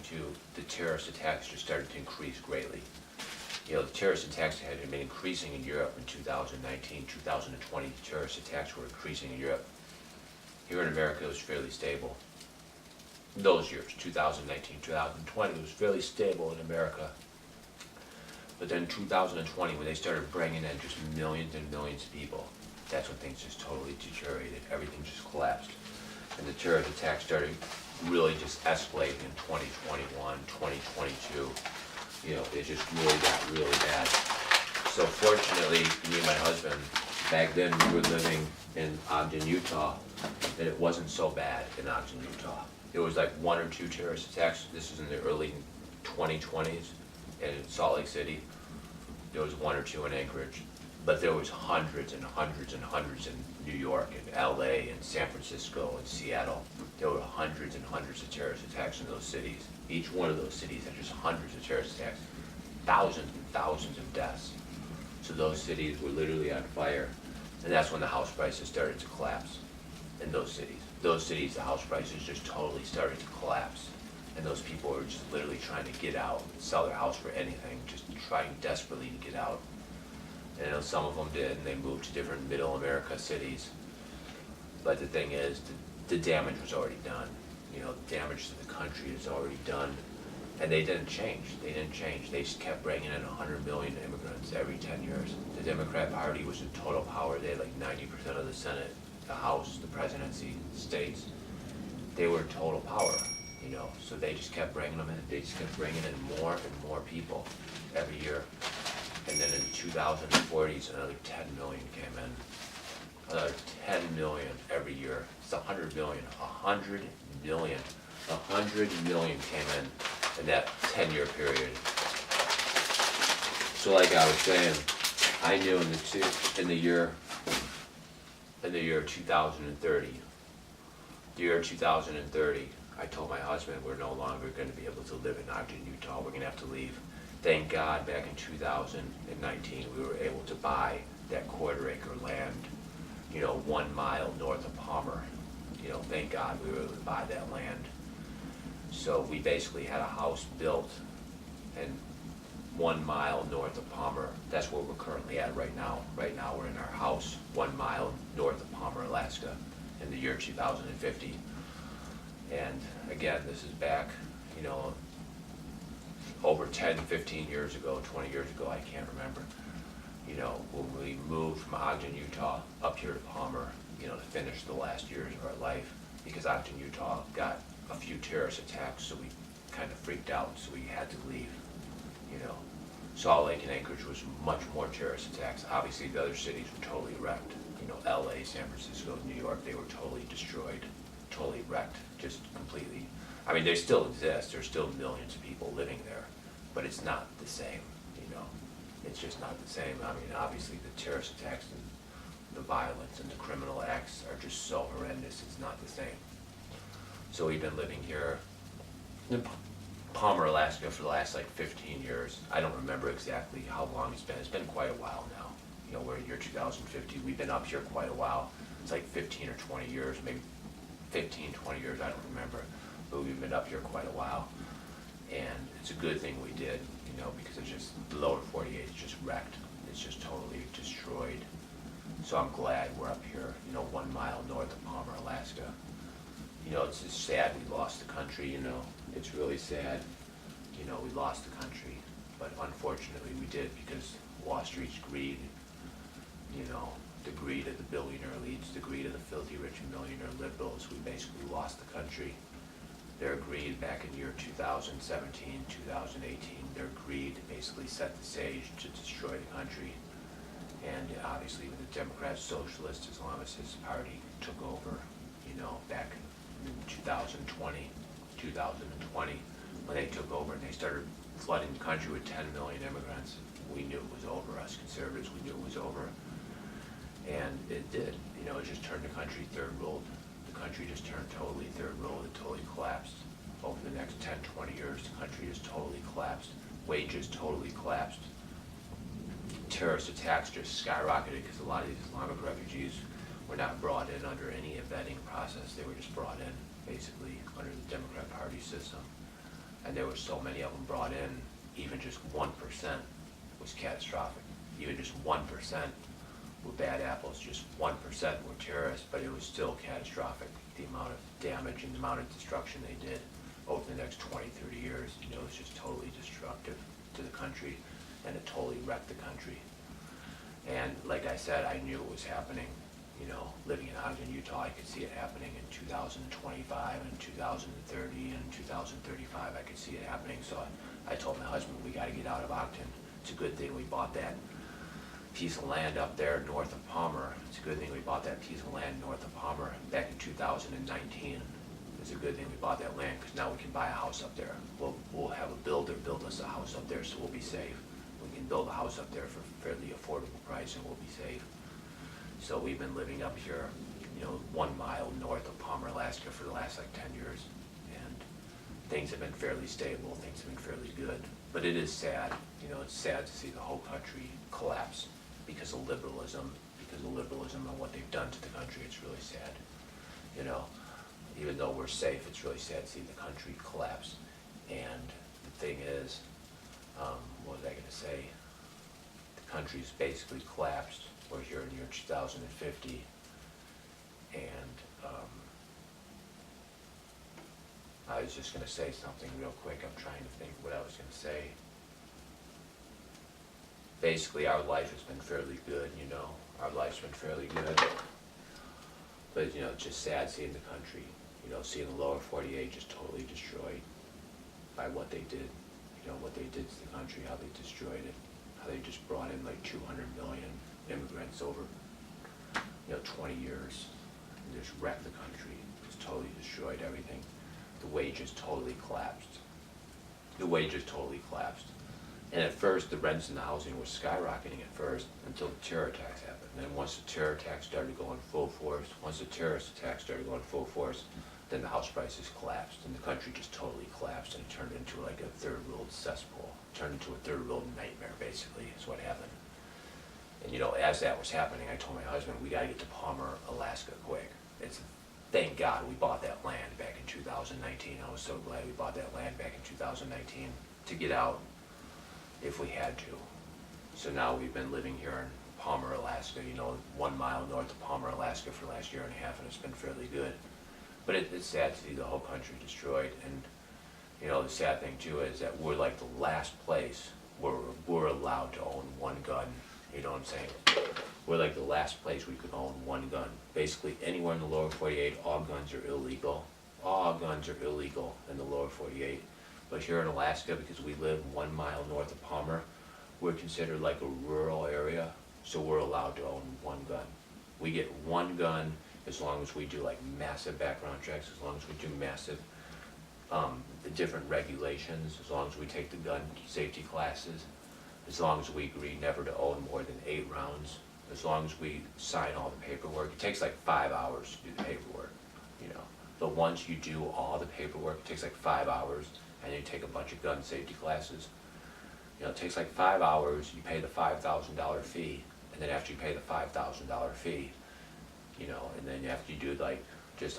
2022, the terrorist attacks just started to increase greatly. You know, the terrorist attacks had been increasing in Europe in 2019, 2020. The terrorist attacks were increasing in Europe. Here in America, it was fairly stable. Those years, 2019, 2020, it was fairly stable in America. But then 2020, when they started bringing in just millions and millions of people, that's when things just totally deteriorated. Everything just collapsed. And the terrorist attacks started really just escalating in 2021, 2022. You know, it just really got really bad. So fortunately, me and my husband, back then we were living in Ogden, Utah, and it wasn't so bad in Ogden, Utah. It was like 1 or 2 terrorist attacks. This is in the early 2020s in Salt Lake City. There was 1 or 2 in Anchorage, but there was hundreds and hundreds and hundreds in New York and LA and San Francisco and Seattle. There were hundreds and hundreds of terrorist attacks in those cities. Each one of those cities had just hundreds of terrorist attacks, thousands and thousands of deaths. So those cities were literally on fire, and that's when the house prices started to collapse in those cities. Those cities, the house prices just totally started to collapse. And those people were just literally trying to get out, sell their house for anything, just trying desperately to get out. And you know, some of them did, and they moved to different middle America cities. But the thing is, the damage was already done. You know, the damage to the country is already done. And they didn't change. They didn't change. They just kept bringing in 100 million immigrants every 10 years. The Democrat Party was in total power. They had like 90% of the Senate, the House, the presidency, the states. They were in total power. You know, so they just kept bringing them in. They just kept bringing in more and more people every year. And then in the 2040s, another 10 million came in. Another 10 million every year. It's 100 million. 100 million. 100 million came in that 10-year period. So like I was saying, I knew in the year 2030, the year 2030, I told my husband we're no longer going to be able to live in Ogden, Utah. We're going to have to leave. Thank God back in 2019 we were able to buy that quarter-acre land, you know, 1 mile north of Palmer. You know, thank God we were able to buy that land. So we basically had a house built, and 1 mile north of Palmer, that's where we're currently at right now. Right now we're in our house 1 mile north of Palmer, Alaska, in the year 2050. And again, this is back, you know, over 10, 15 years ago, 20 years ago, I can't remember. You know, when we moved from Ogden, Utah, up here to Palmer, you know, to finish the last years of our life, because Ogden, Utah got a few terrorist attacks, so we kind of freaked out, so we had to leave, you know. Salt Lake and Anchorage was much more terrorist attacks. Obviously, the other cities were totally wrecked. You know, LA, San Francisco, New York, they were totally destroyed, totally wrecked, just completely. I mean, they still exist. There's still millions of people living there, but it's not the same, you know. It's just not the same. I mean, obviously, the terrorist attacks and the violence and the criminal acts are just so horrendous. It's not the same. So we've been living here in Palmer, Alaska for the last like 15 years. I don't remember exactly how long it's been. It's been quite a while now. You know, we're in year 2050. We've been up here quite a while. It's like 15 or 20 years, maybe 15, 20 years, I don't remember. But we've been up here quite a while. And it's a good thing we did, you know, because it's just, the lower 48 is just wrecked. It's just totally destroyed. So I'm glad we're up here, you know, 1 mile north of Palmer, Alaska. You know, it's just sad we lost the country, you know. It's really sad, you know, we lost the country. But unfortunately we did, because Wall Street's greed, you know, the greed of the billionaire elites, the greed of the filthy rich millionaire liberals, we basically lost the country. Their greed back in year 2017, 2018, their greed basically set the stage to destroy the country. And obviously when the Democrat, socialist, Islamicist party took over, you know, back in 2020, when they took over and they started flooding the country with 10 million immigrants, we knew it was over. Us conservatives, we knew it was over. And it did. You know, it just turned the country third world. The country just turned totally third world. It totally collapsed. Over the next 10, 20 years, the country just totally collapsed. Wages totally collapsed. Terrorist attacks just skyrocketed because a lot of these Islamic refugees were not brought in under any vetting process. They were just brought in, basically, under the Democrat Party system. and there were so many of them brought in, even just 1% was catastrophic. Even just 1% were bad apples, just 1% were terrorists, but it was still catastrophic, the amount of damage and the amount of destruction they did over the next 20, 30 years. You know, it was just totally destructive to the country, and it totally wrecked the country. And like I said, I knew it was happening. You know, living in Ogden, Utah, I could see it happening in 2025 and 2030 and 2035. I could see it happening. So I told my husband, we got to get out of Ogden. It's a good thing we bought that piece of land up there north of Palmer. It's a good thing we bought that piece of land north of Palmer back in 2019. It's a good thing we bought that land, because now we can buy a house up there. We'll have a builder build us a house up there, so we'll be safe. We can build a house up there for a fairly affordable price, and we'll be safe. So we've been living up here, you know, 1 mile north of Palmer, Alaska for the last like 10 years. And things have been fairly stable, things have been fairly good. But it is sad, you know, it's sad to see the whole country collapse because of liberalism, and what they've done to the country. It's really sad, you know. Even though we're safe, it's really sad to see the country collapse. And the thing is, what was I gonna say? The country's basically collapsed. We're here in the year 2050, and I was just going to say something real quick. I'm trying to think what I was going to say. Basically, our life has been fairly good, you know. Our life's been fairly good. But, you know, it's just sad seeing the country, you know, seeing the lower 48 just totally destroyed by what they did. You know, what they did to the country, how they destroyed it, how they just brought in like 200 million immigrants over, you know, 20 years, and just wrecked the country, just totally destroyed everything. The wages totally collapsed. The wages totally collapsed. And at first, the rents and the housing was skyrocketing at first until the terror attacks happened. And then once the terror attacks started going full force, then the house prices collapsed, and the country just totally collapsed, and it turned into like a third world cesspool. It turned into a third world nightmare, basically, is what happened. And you know, as that was happening, I told my husband, we gotta get to Palmer, Alaska quick. Thank God we bought that land back in 2019. I was so glad we bought that land back in 2019 to get out if we had to. So now we've been living here in Palmer, Alaska, you know, 1 mile north of Palmer, Alaska for the last year and a half, and it's been fairly good. But it's sad to see the whole country destroyed. And you know, the sad thing too is that we're like the last place where we're allowed to own one gun. You know what I'm saying? We're like the last place we could own one gun. Basically, anywhere in the lower 48, all guns are illegal. All guns are illegal in the lower 48. But here in Alaska, because we live 1 mile north of Palmer, we're considered like a rural area, so we're allowed to own one gun. We get one gun as long as we do like massive background checks, as long as we do massive the different regulations, as long as we take the gun safety classes, as long as we agree never to own more than 8 rounds, as long as we sign all the paperwork. It takes like 5 hours to do the paperwork, you know. But once you do all the paperwork, it takes like 5 hours, and you take a bunch of gun safety classes. You know, it takes like 5 hours, you pay the $5,000 fee, and then after you pay the $5,000 fee, you know, and then after you do like just